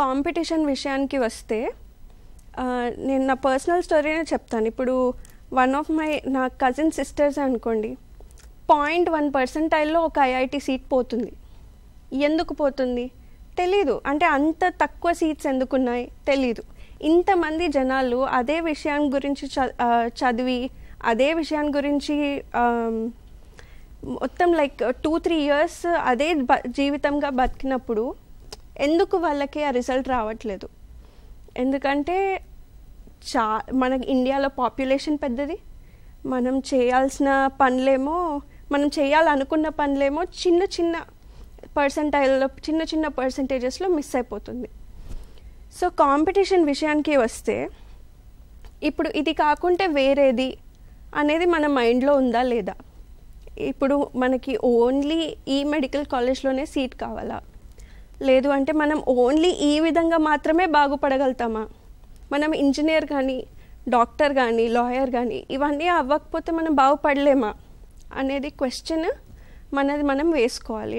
Competition విషయానికి వస్తే నేను నా పర్సనల్ స్టోరీనే చెప్తాను. ఇప్పుడు నా కజిన్ సిస్టర్స్ అనుకోండి, 0.1% ఒక ఐఐటి సీట్ పోతుంది. ఎందుకు పోతుంది తెలీదు. అంటే అంత తక్కువ సీట్స్ ఎందుకున్నాయి తెలీదు. ఇంతమంది జనాలు అదే విషయం గురించి చదివి అదే విషయం గురించి మొత్తం లైక్ 2-3 years అదే జీవితంగా బతికినప్పుడు ఎందుకు వాళ్ళకి ఆ రిజల్ట్ రావట్లేదు? ఎందుకంటే మనకి ఇండియాలో పాపులేషన్ పెద్దది. మనం చేయాల్సిన పనులేమో, మనం చేయాలనుకున్న పనులేమో చిన్న చిన్న పర్సంటేజెస్లో మిస్ అయిపోతుంది. సో కాంపిటీషన్ విషయానికి వస్తే ఇప్పుడు ఇది కాకుంటే వేరేది అనేది మన మైండ్లో ఉందా లేదా? ఇప్పుడు మనకి ఓన్లీ ఈ మెడికల్ కాలేజ్లోనే సీట్ కావాలా? లేదు అంటే మనం ఓన్లీ ఈ విధంగా మాత్రమే బాగుపడగలుగుతామా? మనం ఇంజనీర్ కానీ, డాక్టర్ కానీ, లాయర్ కానీ ఇవన్నీ అవ్వకపోతే మనం బాగుపడలేమా అనేది క్వశ్చన్ మనం వేసుకోవాలి.